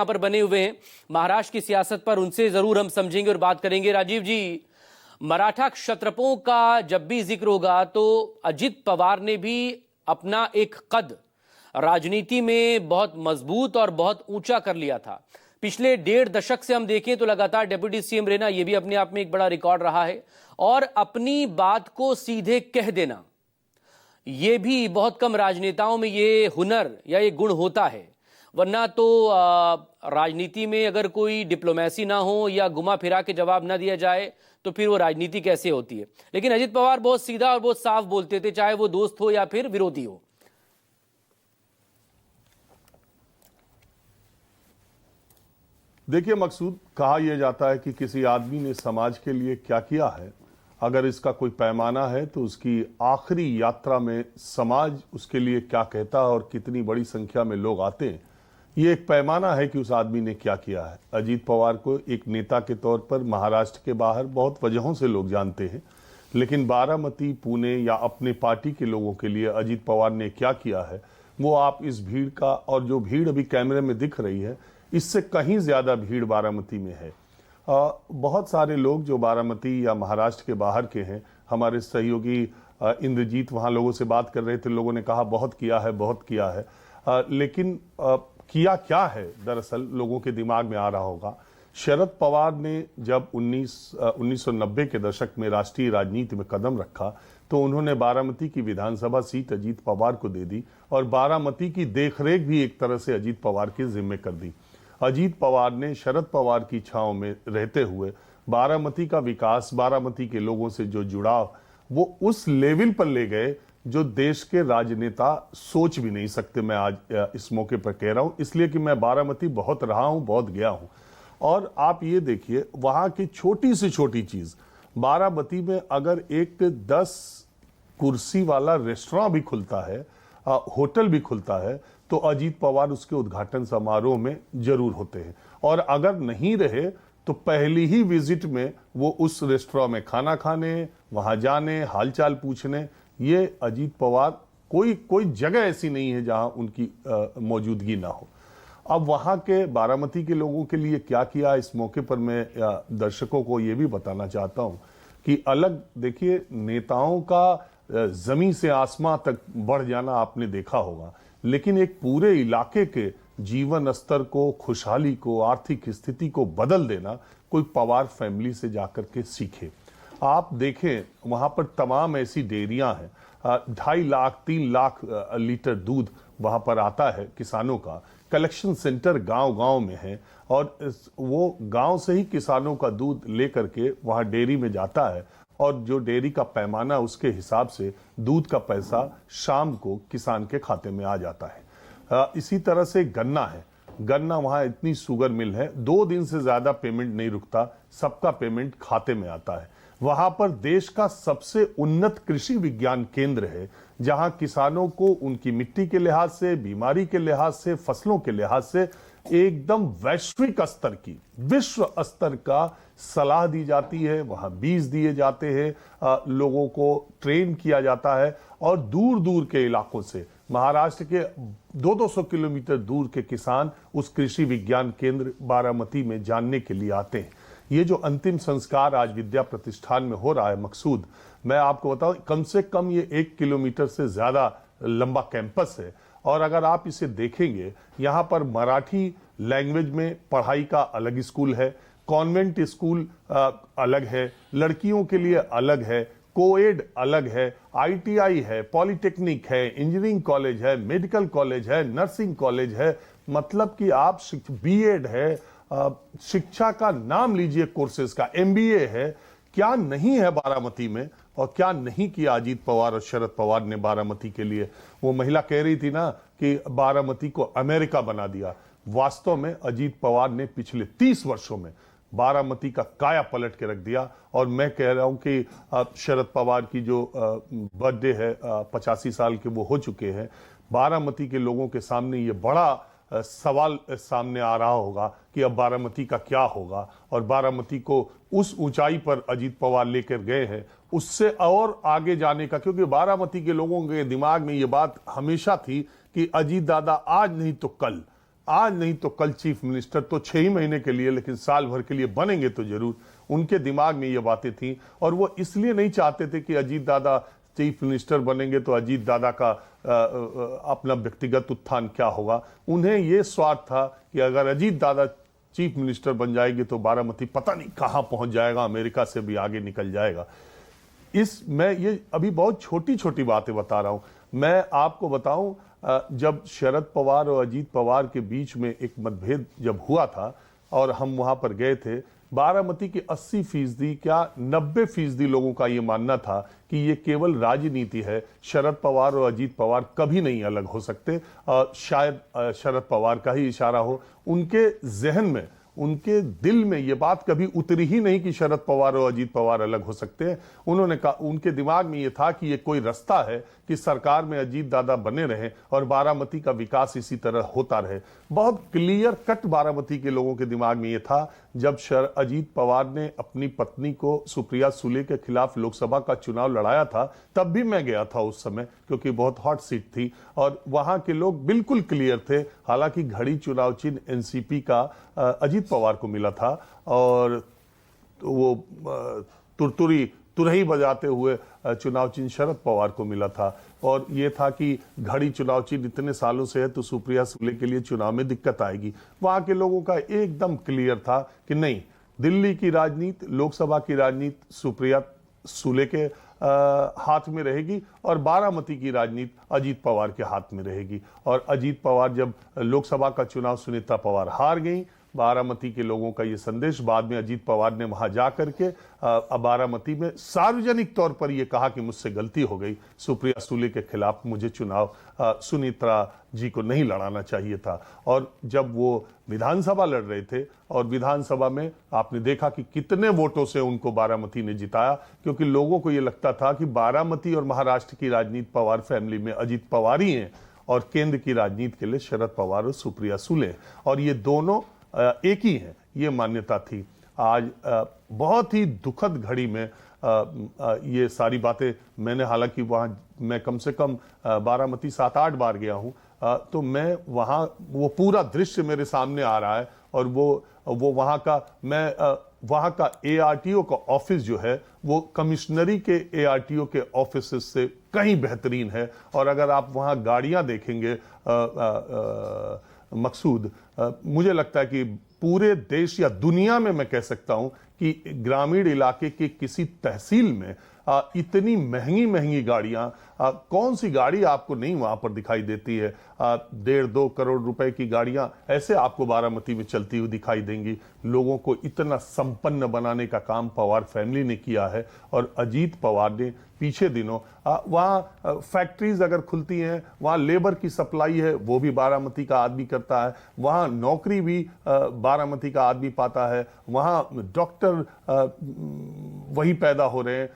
यहाँ पर बने हुए हैं महाराष्ट्र की सियासत पर, उनसे जरूर हम समझेंगे और बात करेंगे। राजीव जी, मराठा क्षत्रपों का जब भी जिक्र होगा तो अजित पवार ने भी अपना एक कद राजनीति में बहुत मजबूत और बहुत ऊंचा कर लिया था। पिछले 1.5 दशक से हम देखें तो लगातार डिप्टी सीएम रहना, यह भी अपने आप में एक बड़ा रिकॉर्ड रहा है, और अपनी बात को सीधे कह देना, यह भी बहुत कम राजनेताओं में ये हुनर या ये गुण होता है। वरना तो राजनीति में अगर कोई डिप्लोमेसी ना हो या घुमा फिरा के जवाब ना दिया जाए तो फिर वो राजनीति कैसे होती है। लेकिन अजित पवार बहुत सीधा और बहुत साफ बोलते थे, चाहे वो दोस्त हो या फिर विरोधी हो। देखिए मकसूद, कहा यह जाता है कि किसी आदमी ने समाज के लिए क्या किया है, अगर इसका कोई पैमाना है तो उसकी आखिरी यात्रा में समाज उसके लिए क्या कहता है और कितनी बड़ी संख्या में लोग आते हैं, ये एक पैमाना है कि उस आदमी ने क्या किया है। अजीत पवार को एक नेता के तौर पर महाराष्ट्र के बाहर बहुत वजहों से लोग जानते हैं, लेकिन बारामती, पुणे या अपने पार्टी के लोगों के लिए अजीत पवार ने क्या किया है वो आप इस भीड़ का, और जो भीड़ अभी कैमरे में दिख रही है इससे कहीं ज्यादा भीड़ बारामती में है। बहुत सारे लोग जो बारामती या महाराष्ट्र के बाहर के हैं, हमारे सहयोगी इंद्रजीत वहाँ लोगों से बात कर रहे थे, लोगों ने कहा बहुत किया है, बहुत किया है, लेकिन किया क्या है दरअसल लोगों के दिमाग में आ रहा होगा। शरद पवार ने जब 1990 के दशक में राष्ट्रीय राजनीति में कदम रखा तो उन्होंने बारामती की विधानसभा सीट अजीत पवार को दे दी और बारामती की देखरेख भी एक तरह से अजीत पवार के जिम्मे कर दी। अजीत पवार ने शरद पवार की छांव में रहते हुए बारामती का विकास, बारामती के लोगों से जो जुड़ाव, वो उस लेवल पर ले गए जो देश के राजनेता सोच भी नहीं सकते। मैं आज इस मौके पर कह रहा हूं इसलिए कि मैं बारामती बहुत रहा हूं, बहुत गया हूं। और आप ये देखिए वहां की छोटी से छोटी चीज, बारामती में अगर एक 10 कुर्सी वाला रेस्टोरेंट भी खुलता है, होटल भी खुलता है, तो अजीत पवार उसके उद्घाटन समारोह में जरूर होते हैं। और अगर नहीं रहे तो पहली ही विजिट में वो उस रेस्टोरेंट में खाना खाने, वहां जाने, हालचाल पूछने। ये अजीत पवार, कोई जगह ऐसी नहीं है जहां उनकी मौजूदगी ना हो। अब वहां के बारामती के लोगों के लिए क्या किया, इस मौके पर मैं दर्शकों को यह भी बताना चाहता हूं कि अलग देखिए, नेताओं का जमीन से आसमां तक बढ़ जाना आपने देखा होगा, लेकिन एक पूरे इलाके के जीवन स्तर को, खुशहाली को, आर्थिक स्थिति को बदल देना कोई पवार फैमिली से जाकर के सीखे। आप देखें वहां पर तमाम ऐसी डेयरियां हैं, 2.5 लाख 3 लाख लीटर दूध वहां पर आता है किसानों का। कलेक्शन सेंटर गांव-गांव में है और वो गांव से ही किसानों का दूध लेकर के वहां डेयरी में जाता है और जो डेयरी का पैमाना उसके हिसाब से दूध का पैसा शाम को किसान के खाते में आ जाता है। इसी तरह से गन्ना है, गन्ना वहां इतनी शुगर मिल है, 2 दिन से ज्यादा पेमेंट नहीं रुकता, सबका पेमेंट खाते में आता है। वहां पर देश का सबसे उन्नत कृषि विज्ञान केंद्र है, जहां किसानों को उनकी मिट्टी के लिहाज से, बीमारी के लिहाज से, फसलों के लिहाज से एकदम वैश्विक स्तर की, विश्व स्तर का सलाह दी जाती है। वहां बीज दिए जाते हैं, लोगों को ट्रेन किया जाता है और दूर दूर के इलाकों से, महाराष्ट्र के 200-200 किलोमीटर दूर के किसान उस कृषि विज्ञान केंद्र बारामती में जानने के लिए आते हैं। ये जो अंतिम संस्कार आज विद्या प्रतिष्ठान में हो रहा है मकसूद, मैं आपको बताऊं, कम से कम ये 1 किलोमीटर से ज्यादा लंबा कैंपस है। और अगर आप इसे देखेंगे, यहाँ पर मराठी लैंग्वेज में पढ़ाई का अलग स्कूल है, कॉन्वेंट स्कूल अलग है, लड़कियों के लिए अलग है, कोएड अलग है, आईटीआई है, पॉलिटेक्निक है, इंजीनियरिंग कॉलेज है, मेडिकल कॉलेज है, नर्सिंग कॉलेज है। मतलब कि आप बीएड है, शिक्षा का नाम लीजिए, कोर्सेज का एमबीए है, क्या नहीं है बारामती में। और क्या नहीं किया अजीत पवार और शरद पवार ने बारामती के लिए। वो महिला कह रही थी ना कि बारामती को अमेरिका बना दिया, वास्तव में अजीत पवार ने पिछले 30 वर्षों में बारामती का काया पलट के रख दिया। और मैं कह रहा हूं कि शरद पवार की जो बर्थडे है, 85 साल के वो हो चुके हैं, बारामती के लोगों के सामने ये बड़ा सवाल सामने आ रहा होगा कि अब बारामती का क्या होगा। और बारामती को उस ऊंचाई पर अजीत पवार लेकर गए हैं, उससे और आगे जाने का, क्योंकि बारामती के लोगों के दिमाग में ये बात हमेशा थी कि अजीत दादा आज नहीं तो कल, आज नहीं तो कल चीफ मिनिस्टर, तो 6 ही महीने के लिए लेकिन साल भर के लिए बनेंगे तो जरूर। उनके दिमाग में ये बातें थी और वो इसलिए नहीं चाहते थे कि अजीत दादा चीफ मिनिस्टर बनेंगे तो अजीत दादा का अपना व्यक्तिगत उत्थान क्या होगा। उन्हें यह स्वार्थ था कि अगर अजीत दादा चीफ मिनिस्टर बन जाएगी तो बारामती पता नहीं कहां पहुंच जाएगा, अमेरिका से भी आगे निकल जाएगा। मैं ये अभी बहुत छोटी छोटी बातें बता रहा हूं। मैं आपको बताऊं, जब शरद पवार और अजीत पवार के बीच में एक मतभेद जब हुआ था और हम वहां पर गए थे, बारामती के 80% क्या 90% लोगों का ये मानना था कि ये केवल राजनीति है। शरद पवार और अजीत पवार कभी नहीं अलग हो सकते। शायद शरद पवार का ही इशारा हो, उनके जहन में, उनके दिल में ये बात कभी उतरी ही नहीं कि शरद पवार और अजीत पवार अलग हो सकते हैं। उन्होंने कहा, उनके दिमाग में ये था कि ये कोई रास्ता है कि सरकार में अजीत दादा बने रहे और बारामती का विकास इसी तरह होता रहे। बहुत क्लियर कट बारामती के लोगों के दिमाग में ये था। जब अजीत पवार ने अपनी पत्नी को सुप्रिया सुले के खिलाफ लोकसभा का चुनाव लड़ाया था, तब भी मैं गया था उस समय, क्योंकि बहुत हॉट सीट थी और वहां के लोग बिल्कुल क्लियर थे। हालांकि घड़ी चुनाव चिन्ह एनसीपी का अजीत पवार को मिला था और वो तुरही बजाते हुए चुनाव चिन्ह शरद पवार को मिला था। और ये था कि घड़ी चुनाव चिन्ह इतने सालों से है तो सुप्रिया सुले के लिए चुनाव में दिक्कत आएगी। वहां के लोगों का एकदम क्लियर था कि नहीं, दिल्ली की राजनीति, लोकसभा की राजनीति सुप्रिया सुले के हाथ में रहेगी और बारामती की राजनीति अजीत पवार के हाथ में रहेगी। और अजीत पवार, जब लोकसभा का चुनाव सुनीता पवार हार गई, बारामती के लोगों का ये संदेश, बाद में अजीत पवार ने वहां जाकर के बारामती में सार्वजनिक तौर पर यह कहा कि मुझसे गलती हो गई, सुप्रिया सुले के खिलाफ मुझे चुनाव सुनीता जी को नहीं लड़ाना चाहिए था। और जब वो विधानसभा लड़ रहे थे और विधानसभा में आपने देखा कि कितने वोटों से उनको बारामती ने जिताया, क्योंकि लोगों को यह लगता था कि बारामती और महाराष्ट्र की राजनीति पवार फैमिली में अजीत पवार ही हैं और केंद्र की राजनीति के लिए शरद पवार और सुप्रिया सुले, और ये दोनों एक ही है, ये मान्यता थी। आज बहुत ही दुखद घड़ी में ये सारी बातें मैंने, हालांकि वहां मैं कम से कम बारामती 7-8 बार गया हूं, तो मैं वहां, वो पूरा दृश्य मेरे सामने आ रहा है और वो वहां का, मैं वहां का एआरटीओ का ऑफिस जो है वो कमिश्नरी के एआरटीओ के ऑफिस से कहीं बेहतरीन है। और अगर आप वहां गाड़ियां देखेंगे मकसूद, मुझे लगता है कि पूरे देश या दुनिया में मैं कह सकता हूं कि ग्रामीण इलाके के किसी तहसील में इतनी महंगी महंगी गाड़ियां, कौन सी गाड़ी आपको नहीं वहां पर दिखाई देती है। 1.5-2 करोड़ रुपए की गाड़ियां ऐसे आपको बारामती में चलती हुई दिखाई देंगी। लोगों को इतना संपन्न बनाने का काम पवार फैमिली ने किया है। और अजीत पवार ने पीछे दिनों वहां फैक्ट्रीज अगर खुलती हैं, वहां लेबर की सप्लाई है, वो भी बारामती का आदमी करता है, वहां नौकरी भी बारामती का आदमी पाता है, वहां डॉक्टर वही पैदा हो रहे हैं।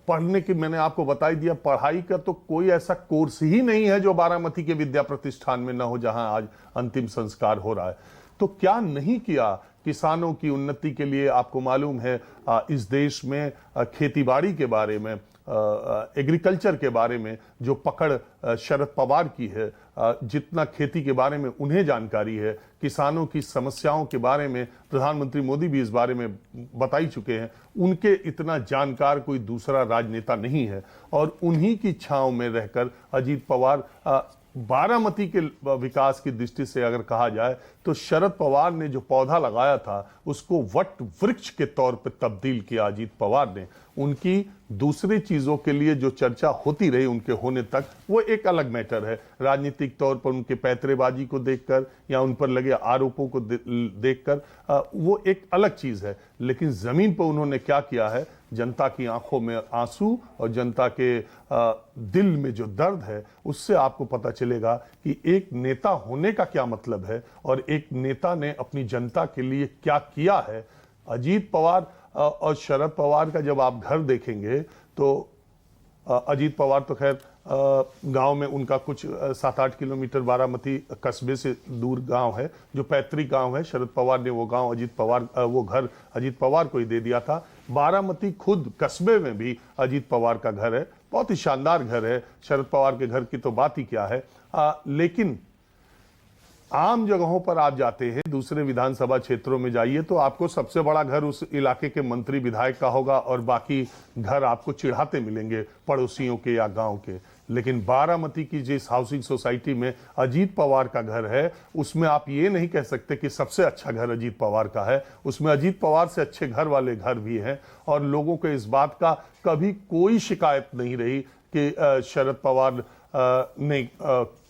पढ़ने की, मैंने आपको बता ही दिया, पढ़ाई का तो कोई ऐसा कोर्स ही नहीं है जो बारामती के विद्या प्रतिष्ठान में न हो जहां आज अंतिम संस्कार हो रहा है। तो क्या नहीं किया किसानों की उन्नति के लिए। आपको मालूम है इस देश में खेतीबाड़ी के बारे में, एग्रीकल्चर के बारे में जो पकड़ शरद पवार की है, जितना खेती के बारे में उन्हें जानकारी है, किसानों की समस्याओं के बारे में प्रधानमंत्री मोदी भी इस बारे में बता ही चुके हैं, उनके इतना जानकार कोई दूसरा राजनेता नहीं है। और उन्हीं की छांव में रहकर अजीत पवार, बारामती के विकास की दृष्टि से अगर कहा जाए तो शरद पवार ने जो पौधा लगाया था उसको वट वृक्ष के तौर पर तब्दील किया अजीत पवार ने। उनकी दूसरी चीजों के लिए जो चर्चा होती रही उनके होने तक, वो एक अलग मैटर है। राजनीतिक तौर पर उनके पैतरेबाजी को देखकर या उन पर लगे आरोपों को देखकर वो एक अलग चीज है। लेकिन जमीन पर उन्होंने क्या किया है, जनता की आंखों में आंसू और जनता के दिल में जो दर्द है, उससे आपको पता चलेगा कि एक नेता होने का क्या मतलब है और एक नेता ने अपनी जनता के लिए क्या किया है। अजीत पवार और शरद पवार का जब आप घर देखेंगे तो अजीत पवार तो खैर गांव में उनका कुछ 7-8 किलोमीटर बारामती कस्बे से दूर गांव है, जो पैतृक गांव है। शरद पवार ने वो गांव वो घर अजीत पवार को ही दे दिया था। बारामती खुद कस्बे में भी अजीत पवार का घर है, बहुत ही शानदार घर है। शरद पवार के घर की तो बात ही क्या है। लेकिन आम जगहों पर आप जाते हैं, दूसरे विधानसभा क्षेत्रों में जाइए तो आपको सबसे बड़ा घर उस इलाके के मंत्री विधायक का होगा और बाकी घर आपको चिढ़ाते मिलेंगे पड़ोसियों के या गांव के। लेकिन बारामती की जिस हाउसिंग सोसाइटी में अजीत पवार का घर है, उसमें आप ये नहीं कह सकते कि सबसे अच्छा घर अजीत पवार का है। उसमें अजीत पवार से अच्छे घर वाले घर भी हैं और लोगों को इस बात का कभी कोई शिकायत नहीं रही कि शरद पवार ने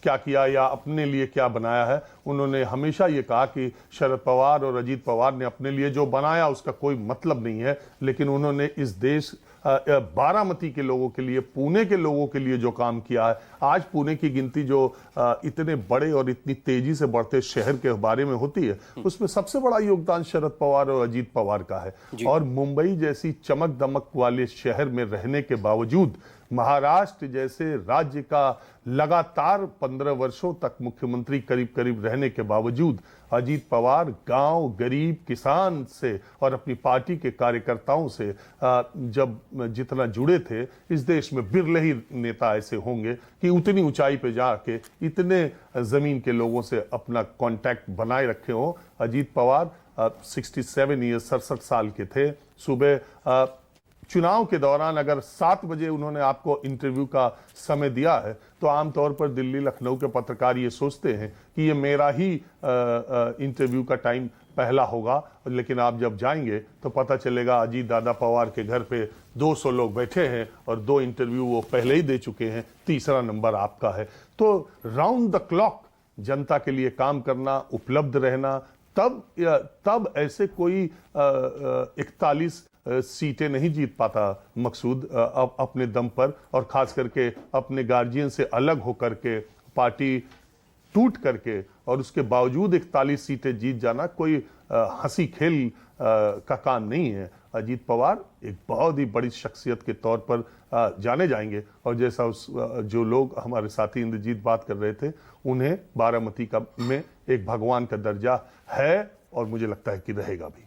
क्या किया या अपने लिए क्या बनाया है। उन्होंने हमेशा ये कहा कि शरद पवार और अजीत पवार ने अपने लिए जो बनाया उसका कोई मतलब नहीं है, लेकिन उन्होंने इस देश बारामती के लोगों के लिए, पुणे के लोगों के लिए जो काम किया है। आज पुणे की गिनती जो इतने बड़े और इतनी तेजी से बढ़ते शहर के बारे में होती है, उसमें सबसे बड़ा योगदान शरद पवार और अजीत पवार का है। और मुंबई जैसी चमक दमक वाले शहर में रहने के बावजूद, महाराष्ट्र जैसे राज्य का लगातार 15 वर्षों तक मुख्यमंत्री करीब करीब रहने के बावजूद अजीत पवार गांव, गरीब, किसान से और अपनी पार्टी के कार्यकर्ताओं से जब जितना जुड़े थे, इस देश में बिरले ही नेता ऐसे होंगे कि उतनी ऊंचाई पे जाके इतने जमीन के लोगों से अपना कांटेक्ट बनाए रखे हो। अजीत पवार 67 ईयर्स 67 साल के थे। सुबह चुनाव के दौरान अगर 7 बजे उन्होंने आपको इंटरव्यू का समय दिया है तो आमतौर पर दिल्ली, लखनऊ के पत्रकार ये सोचते हैं कि ये मेरा ही इंटरव्यू का टाइम पहला होगा, लेकिन आप जब जाएंगे तो पता चलेगा अजीत दादा पवार के घर पे 200 लोग बैठे हैं और 2 इंटरव्यू वो पहले ही दे चुके हैं, तीसरा नंबर आपका है। तो राउंड द क्लॉक जनता के लिए काम करना, उपलब्ध रहना, तब ऐसे कोई 41 सीटें नहीं जीत पाता मकसूद अपने दम पर, और खास करके अपने गार्जियन से अलग होकर के, पार्टी टूट करके, और उसके बावजूद 41 सीटें जीत जाना कोई हंसी खेल का काम नहीं है। अजीत पवार एक बहुत ही बड़ी शख्सियत के तौर पर जाने जाएंगे, और जैसा जो लोग हमारे साथी इंद्रजीत बात कर रहे थे, उन्हें बारामती में एक भगवान का दर्जा है और मुझे लगता है कि रहेगा भी।